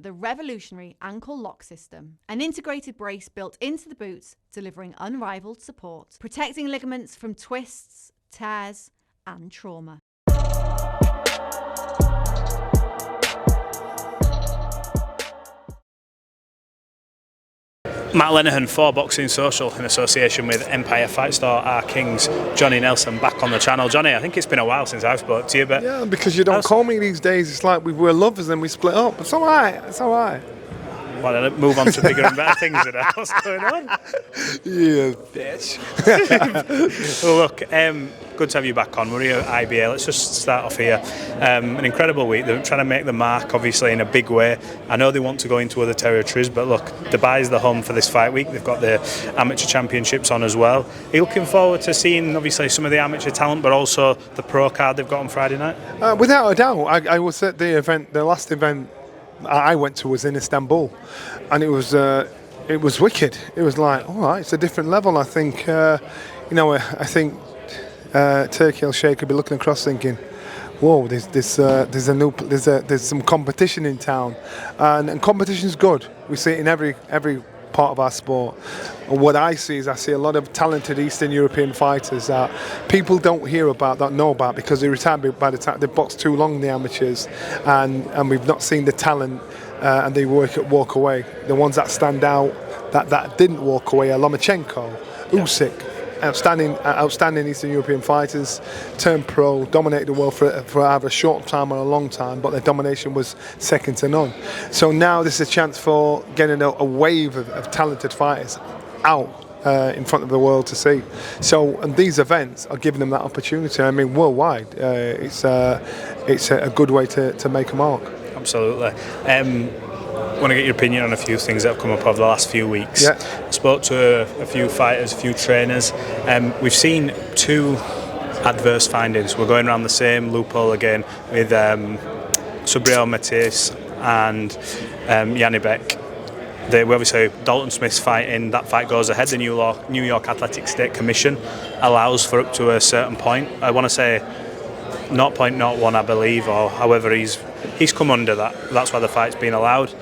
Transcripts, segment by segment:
the revolutionary ankle lock system, an integrated brace built into the boots, delivering unrivaled support, protecting ligaments from twists, tears, and trauma. Matt Lenihan for Boxing Social in association with Empire Fight Store, our Kings, Johnny Nelson, back on the channel. Johnny, I think it's been a while since I've spoke to you, but yeah, because you don't call me these days. It's like we were lovers and we split up. It's all right. It's all right. Well, then move on to bigger and better things today. What's going on? Yeah, bitch. Well, look, good to have you back on. We're here at IBA. Let's just start off here. An incredible week. They're trying to make the mark, obviously, in a big way. I know they want to go into other territories, but look, Dubai's the home for this fight week. They've got the amateur championships on as well. Are you looking forward to seeing, obviously, some of the amateur talent, but also the pro card they've got on Friday night? Without a doubt. I was at the event, the last event I went to was in Istanbul, and it was wicked. It was like, all right, it's a different level. I think, I think Turkey Al Sheikh could be looking across, thinking, whoa, there's some competition in town, and competition's good. We see it in every part of our sport. What I see is a lot of talented Eastern European fighters that people don't hear about, don't know about, because they retired by the time they've boxed too long in the amateurs, and we've not seen the talent, and they walk away. The ones that stand out that didn't walk away are Lomachenko, Usyk. Outstanding Eastern European fighters, turned pro, dominated the world for either a short time or a long time, but their domination was second to none. So now this is a chance for getting a wave of talented fighters out in front of the world to see. So, and these events are giving them that opportunity. I mean, worldwide, it's a good way to make a mark. Absolutely. I want to get your opinion on a few things that have come up over the last few weeks. Yeah. I spoke to a few fighters, a few trainers. We've seen two adverse findings. We're going around the same loophole again with Subriel Matis and Janibek. We obviously, Dalton Smith's fighting, that fight goes ahead. The New York Athletic State Commission allows for up to a certain point. I want to say 0.01, I believe, or however he's come under that. That's why the fight's been allowed.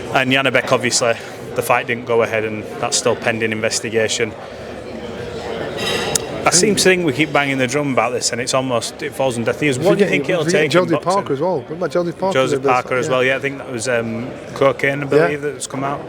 And Janibek, obviously, the fight didn't go ahead, and that's still pending investigation. I seem to think we keep banging the drum about this, and it falls on deaf ears. What do you think it'll take? Joseph Parker as well. What about Joseph Parker? Joseph Parker as well. Yeah, I think that was cocaine, I believe, that's come out.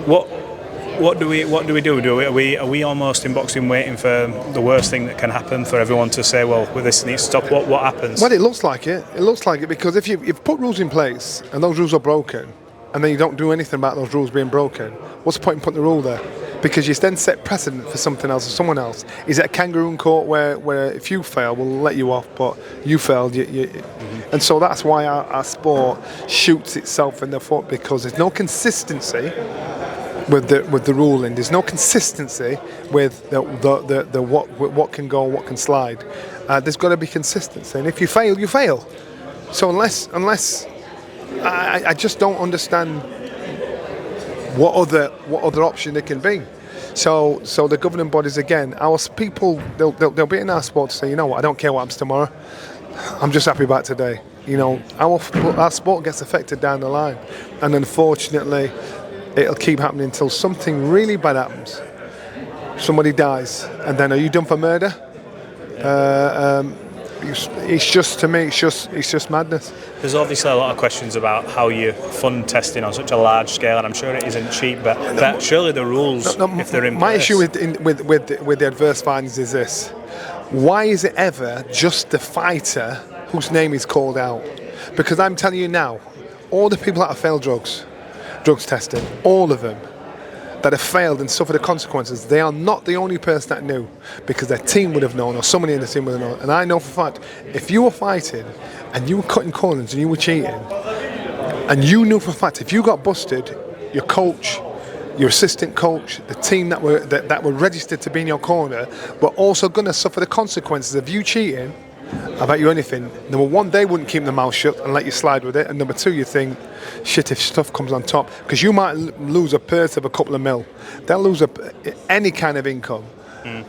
What do we do? Are we almost in boxing waiting for the worst thing that can happen for everyone to say, well, this needs to stop? What happens? Well, it looks like it. It looks like it because if you've put rules in place and those rules are broken, and then you don't do anything about those rules being broken, what's the point in putting the rule there? Because you then set precedent for something else or someone else. Is it a kangaroo court where if you fail, we'll let you off, but you failed, and so that's why our sport shoots itself in the foot, because there's no consistency with the ruling. There's no consistency with the what can go and what can slide. There's got to be consistency, and if you fail, you fail. So unless I just don't understand what other option there can be. So the governing bodies, again, our people, they'll be in our sport to say, you know what, I don't care what happens tomorrow. I'm just happy about today. Our sport gets affected down the line, and unfortunately, it'll keep happening until something really bad happens. Somebody dies, and then are you done for murder? It's just, to me, it's just madness. There's obviously a lot of questions about how you fund testing on such a large scale, and I'm sure it isn't cheap, but surely the rules, if they're in place. My issue with the adverse findings is this: why is it ever just the fighter whose name is called out? Because I'm telling you now, all the people that have failed drugs testing, all of them that have failed and suffered the consequences, they are not the only person that knew, because their team would have known, or somebody in the team would have known. And I know for a fact, if you were fighting and you were cutting corners and you were cheating, and you knew for a fact if you got busted, your coach, your assistant coach, the team that were registered to be in your corner were also going to suffer the consequences of you cheating, I bet you anything, number one, they wouldn't keep their mouth shut and let you slide with it, and number two, you think, shit, if stuff comes on top, because you might lose a purse of a couple of mil, they'll lose any kind of income.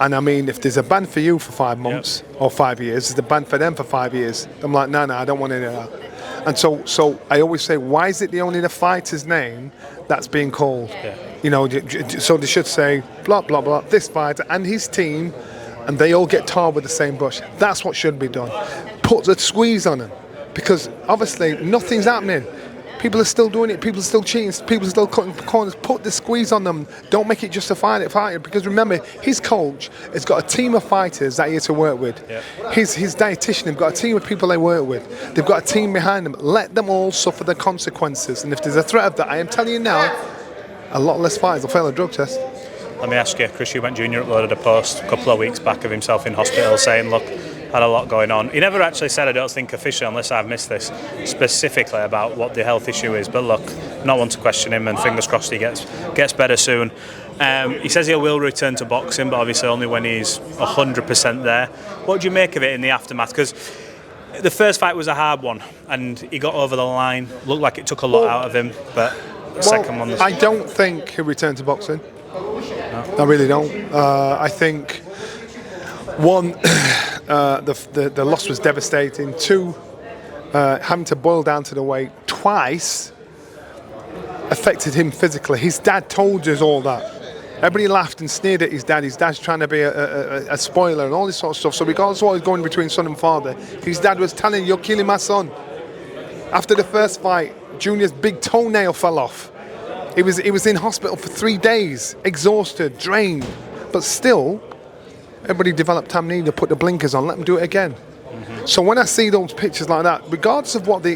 And I mean, if there's a ban for you for 5 months or 5 years, there's a ban for them for 5 years. I'm like, no, I don't want any of that. And so I always say, why is it only the fighter's name that's being called? Yeah. You know, so they should say, blah, blah, blah, this fighter and his team, and they all get tarred with the same brush. That's what should be done. Put the squeeze on them, because obviously nothing's happening. People are still doing it. People are still cheating. People are still cutting corners. Put the squeeze on them. Don't make it just a fighter. Because remember, his coach has got a team of fighters that he has to work with. Yeah. His dietitian, they've got a team of people they work with. They've got a team behind them. Let them all suffer the consequences. And if there's a threat of that, I am telling you now, a lot less fighters will fail a drug test. Let me ask you, Chris Eubank Jr. uploaded a post a couple of weeks back of himself in hospital saying, look, had a lot going on. He never actually said, I don't think officially, unless I've missed this, specifically about what the health issue is. But look, not one to question him, and fingers crossed he gets better soon. He says he will return to boxing, but obviously only when he's 100% there. What do you make of it in the aftermath? Because the first fight was a hard one, and he got over the line. Looked like it took a lot out of him, but the second one was... I don't think he'll return to boxing. No. I really don't. I think, one... the loss was devastating. Two, having to boil down to the weight twice affected him physically. His dad told us all that. Everybody laughed and sneered at his dad. His dad's trying to be a spoiler and all this sort of stuff. So regardless of what was going between son and father, his dad was telling, you're killing my son. After the first fight, Junior's big toenail fell off. He was in hospital for 3 days, exhausted, drained, but still... Everybody developed amnesia, put the blinkers on, let them do it again. Mm-hmm. So when I see those pictures like that, regardless of what the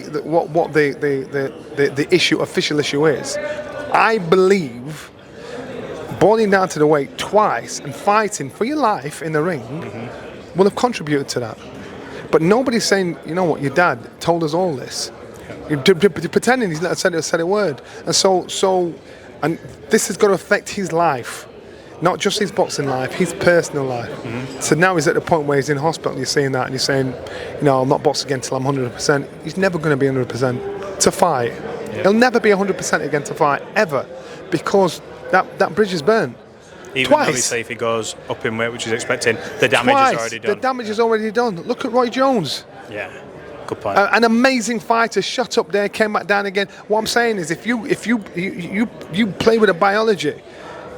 official issue is, I believe boiling down to the weight twice and fighting for your life in the ring will have contributed to that. But nobody's saying, you know what, your dad told us all this. You're pretending he's not said a word. And so this has got to affect his life. Not just his boxing life, his personal life. Mm-hmm. So now he's at the point where he's in hospital and you're seeing that and you're saying, you know, I'll not box again till I'm 100%. He's never going to be 100% to fight. Yeah. He'll never be 100% again to fight, ever, because that bridge is burnt. Even obviously if he goes up in weight, which he's expecting, the damage is already done. The damage is already done. Look at Roy Jones. Yeah, good point. An amazing fighter, shot up there, came back down again. What I'm saying is if you play with the biology,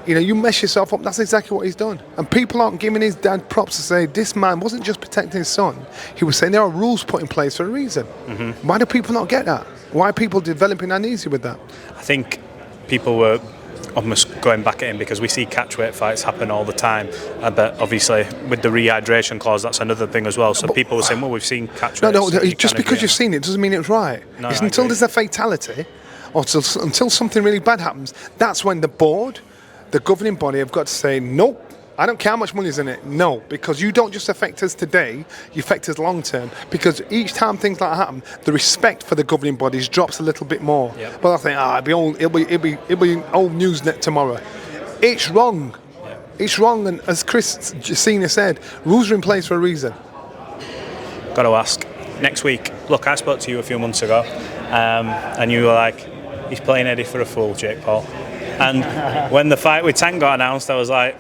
you know, you mess yourself up. That's exactly what he's done. And people aren't giving his dad props to say this man wasn't just protecting his son. He was saying there are rules put in place for a reason. Mm-hmm. Why do people not get that? Why are people developing amnesia with that? I think people were almost going back at him because we see catchweight fights happen all the time. But obviously with the rehydration clause, that's another thing as well. So people were saying, well, we've seen catchweights. No, just because you've seen it doesn't mean it's right. No, it's until there's a fatality or until something really bad happens, that's when the board, the governing body, have got to say, nope, I don't care how much money's in it. No, because you don't just affect us today, you affect us long term. Because each time things like that happen, the respect for the governing bodies drops a little bit more. Yep. But I think, it'll be old news tomorrow. It's wrong. Yep. It's wrong, and as Chris Senior said, rules are in place for a reason. Got to ask. Next week, look, I spoke to you a few months ago, and you were like, he's playing Eddie for a fool, Jake Paul. And when the fight with Tank got announced, I was like,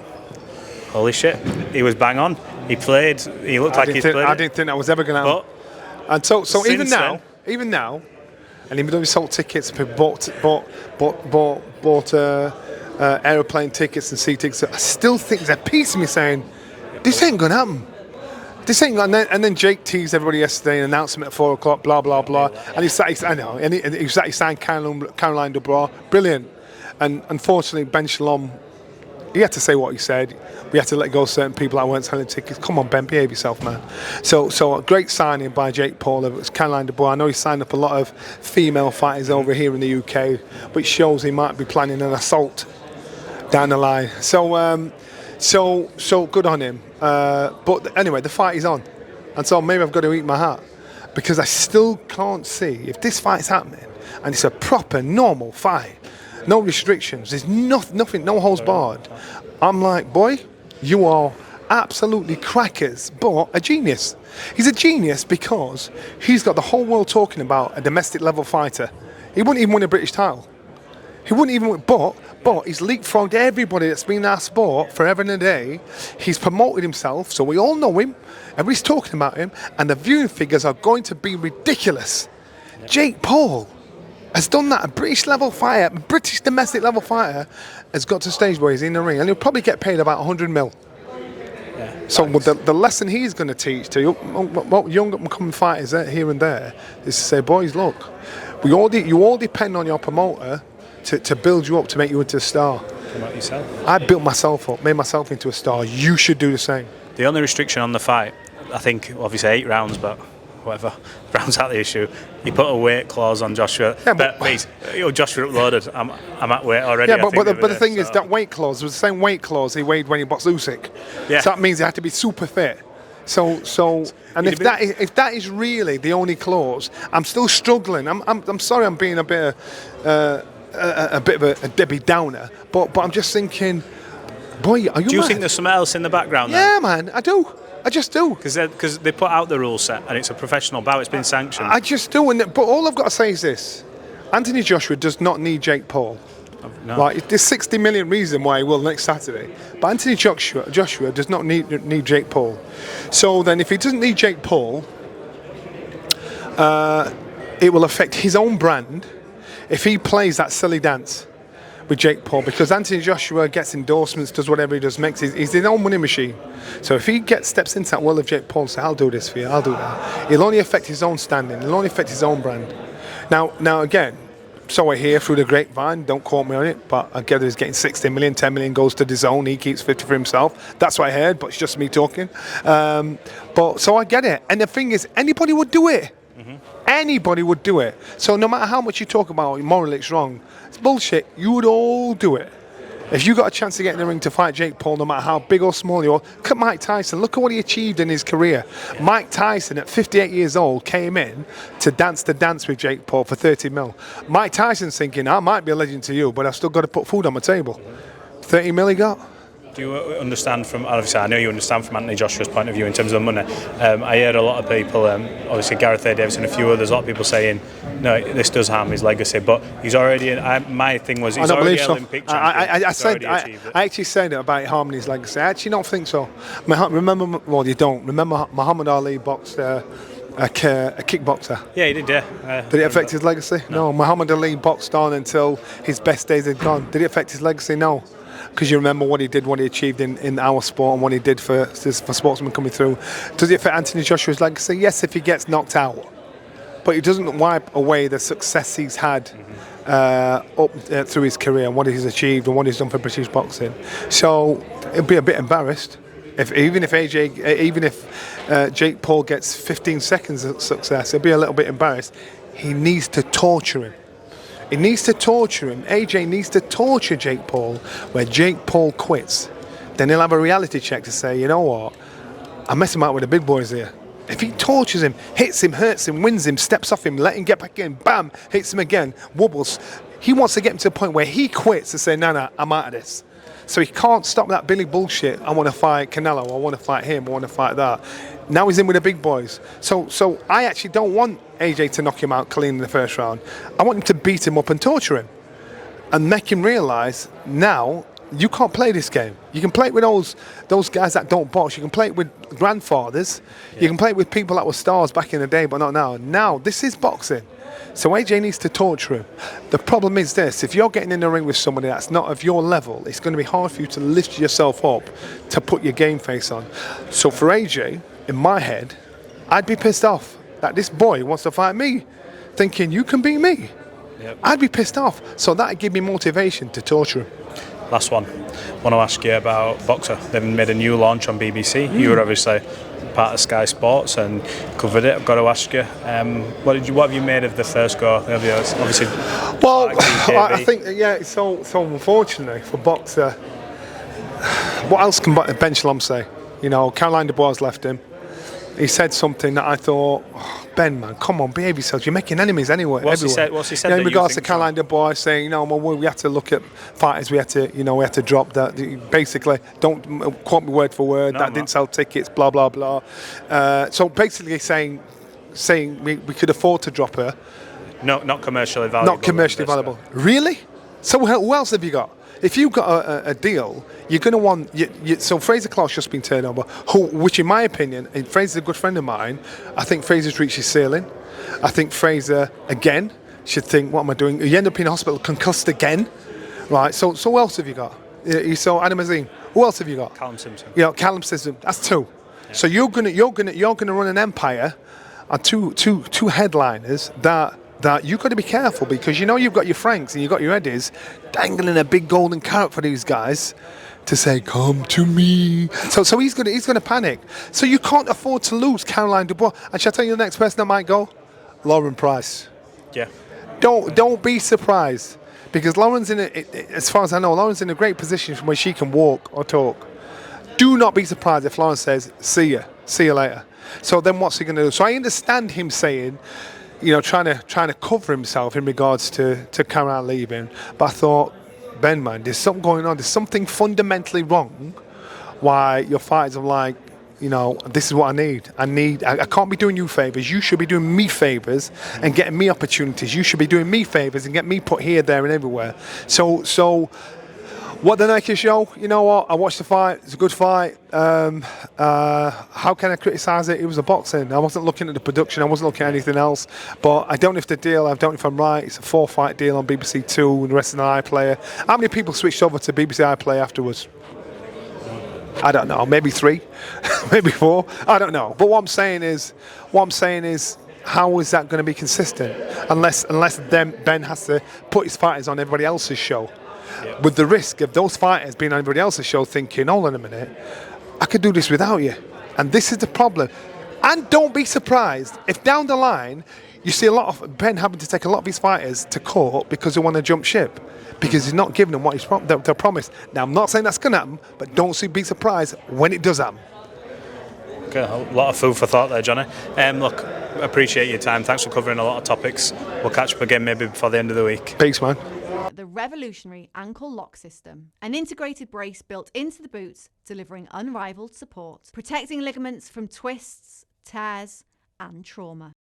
holy shit, he was bang on. He played, he looked like he's played. I didn't think that was ever going to happen. And so even now, and even though we sold tickets, people bought aeroplane tickets and seat tickets, I still think there's a piece of me saying, this ain't going to happen. This ain't going to, and then Jake teased everybody yesterday, an announcement at 4 o'clock, blah, blah, blah. And he signed Caroline Dubois, brilliant. And unfortunately, Ben Shalom, he had to say what he said. We had to let go of certain people that weren't selling tickets. Come on, Ben, behave yourself, man. So a great signing by Jake Paul. It was Caroline Dubois. I know he signed up a lot of female fighters over here in the UK, which shows he might be planning an assault down the line. So good on him. But anyway, the fight is on. And so maybe I've got to eat my hat, because I still can't see, if this fight's happening and it's a proper, normal fight, no restrictions, there's nothing, no holds barred, I'm like, boy, you are absolutely crackers, but a genius. He's a genius because he's got the whole world talking about a domestic level fighter. He wouldn't even win a British title. He wouldn't even win, but he's leapfrogged everybody that's been in our sport forever and a day. He's promoted himself, so we all know him, everybody's talking about him, and the viewing figures are going to be ridiculous. Jake Paul has done that. A British level fighter, a British domestic level fighter, has got to a stage where he's in the ring, and he'll probably get paid about 100 mil. Yeah, so the lesson he's going to teach to young up-and-coming fighters here and there is to say, boys, look, you all depend on your promoter to build you up, to make you into a star. What about yourself? I built myself up, made myself into a star. You should do the same. The only restriction on the fight, I think, obviously 8 rounds, but whatever, rounds out the issue. You put a weight clause on Joshua. Yeah, but please, Joshua uploaded. I'm at weight already. Yeah, but the thing is, that weight clause was the same weight clause he weighed when he boxed Usyk. Yeah. So that means he had to be super fit. So, and if that is really the only clause, I'm still struggling. I'm sorry, I'm being a bit of a Debbie Downer, but I'm just thinking, boy, are you? Do you mad? think there's something else in the background? Yeah, man, I do. I just do. Because they put out the rule set and it's a professional bout. It's been sanctioned. I just do. But all I've got to say is this: Anthony Joshua does not need Jake Paul. No. Like, there's 60 million reasons why he will next Saturday. But Anthony Joshua does not need Jake Paul. So then, if he doesn't need Jake Paul, it will affect his own brand if he plays that silly dance with Jake Paul, because Anthony Joshua gets endorsements, does whatever he does, he's his own money machine. So if he steps into that world of Jake Paul and says, I'll do this for you, I'll do that, it'll only affect his own standing, it'll only affect his own brand. Now again, so I hear through the grapevine, don't quote me on it, but I gather he's getting 60 million, 10 million goes to DAZN, he keeps 50 for himself. That's what I heard, but it's just me talking. But so I get it. And the thing is, anybody would do it. Mm-hmm. Anybody would do it. So no matter how much you talk about morally it's wrong, it's bullshit. You would all do it. If you got a chance to get in the ring to fight Jake Paul, no matter how big or small you are, look at Mike Tyson. Look at what he achieved in his career. Yeah. Mike Tyson, at 58 years old, came in to dance with Jake Paul for 30 mil. Mike Tyson's thinking, I might be a legend to you, but I've still got to put food on my table. 30 mil he got. Do you understand from, obviously I know you understand from Anthony Joshua's point of view in terms of money. I heard a lot of people, obviously Gareth A. Davis and a few others, a lot of people saying, no, this does harm his legacy, but he's already, my thing was, he's already an Olympic champion. I actually said it about harming his legacy. I actually don't think so. Remember, well, you don't. Remember Muhammad Ali boxed a kickboxer. Yeah, he did, yeah. Did it affect his legacy? No. Muhammad Ali boxed on until his best days had gone. Did it affect his legacy? No. Because you remember what he did, what he achieved in our sport and what he did for sportsmen coming through. Does it affect Anthony Joshua's legacy? Yes, if he gets knocked out. But it doesn't wipe away the success he's had through his career and what he's achieved and what he's done for British boxing. So it'd be a bit embarrassed. Even if Jake Paul gets 15 seconds of success, he'll be a little bit embarrassed. He needs to torture him. He needs to torture him. AJ needs to torture Jake Paul, where Jake Paul quits. Then he'll have a reality check to say, you know what, I'm messing out with the big boys here. If he tortures him, hits him, hurts him, wins him, steps off him, let him get back in, bam, hits him again, wobbles. He wants to get him to the point where he quits and say, no, I'm out of this. So he can't stop that Billy bullshit. I want to fight Canelo, I want to fight him, I want to fight that. Now he's in with the big boys. So I actually don't want AJ to knock him out clean in the first round. I want him to beat him up and torture him and make him realise now you can't play this game. You can play it with those guys that don't box. You can play it with grandfathers. Yeah. You can play it with people that were stars back in the day, but not now. Now, this is boxing. So AJ needs to torture him. The problem is this: if you're getting in the ring with somebody that's not of your level, it's going to be hard for you to lift yourself up to put your game face on. So for AJ, in my head, I'd be pissed off that this boy wants to fight me, thinking you can beat me. Yep. I'd be pissed off. So that'd give me motivation to torture him. Last one. I want to ask you about Boxer. They've made a new launch on BBC. You were obviously part of Sky Sports and covered it. I've got to ask you, what have you made of the first go? Obviously, well, I think so unfortunately for Boxer, what else can Ben Shalom say? You know, Caroline Dubois left him. He said something that I thought, Ben, man, come on, behave yourself. You're making enemies anyway. What's he said? In regards to Caroline Dubois saying, we have to look at fighters. We had to drop that. Basically, don't quote me word for word. Didn't sell tickets. Blah blah blah. So basically, saying we could afford to drop her. No, not commercially valuable. Not commercially valuable. Really? So who else have you got? if you've got a deal, you're going to want. So Fraser Clark's just been turned over, which in my opinion, and Fraser's a good friend of mine. I think Fraser's reached his ceiling. I think Fraser again should think, what am I doing? You end up in hospital concussed again, right? So who else have you got? You saw Adam Azim. Who else have you got? Callum Simpson. Callum Simpson. That's two. Yeah. So you're gonna run an empire on two headliners that you've got to be careful, because you've got your Franks and you've got your Eddies dangling a big golden carrot for these guys to say, come to me. So he's gonna panic. So you can't afford to lose Caroline Dubois. And shall I tell you the next person that might go? Lauren Price. Yeah. Don't be surprised, because Lauren's as far as I know, Lauren's in a great position from where she can walk or talk. Do not be surprised if Lauren says, see you later. So then what's he going to do? So I understand him saying, trying to cover himself in regards to Caroline leaving. But I thought, Ben, man, there's something going on. There's something fundamentally wrong why your fighters are like, this is what I need. I can't be doing you favours. You should be doing me favours and getting me opportunities. You should be doing me favours and get me put here, there and everywhere. So what the Nike show? You know what? I watched the fight. It's a good fight. How can I criticise it? It was a boxing. I wasn't looking at the production. I wasn't looking at anything else. But I don't know if the deal, I don't know if I'm right. It's a 4-fight deal on BBC Two and the rest of the iPlayer. How many people switched over to BBC iPlayer afterwards? I don't know. Maybe 3, maybe 4. I don't know. But what I'm saying is, how is that going to be consistent? Unless Ben has to put his fighters on everybody else's show. Yeah. With the risk of those fighters being on everybody else's show thinking, hold on a minute, I could do this without you. And this is the problem. And don't be surprised if down the line you see a lot of Ben having to take a lot of his fighters to court because they want to jump ship, because he's not giving them what they're promised. Now, I'm not saying that's going to happen, but don't be surprised when it does happen. Okay, a lot of food for thought there, Johnny. Look, appreciate your time. Thanks for covering a lot of topics. We'll catch up again maybe before the end of the week. Peace, man. The revolutionary ankle lock system, an integrated brace built into the boots, delivering unrivaled support, protecting ligaments from twists, tears, and trauma.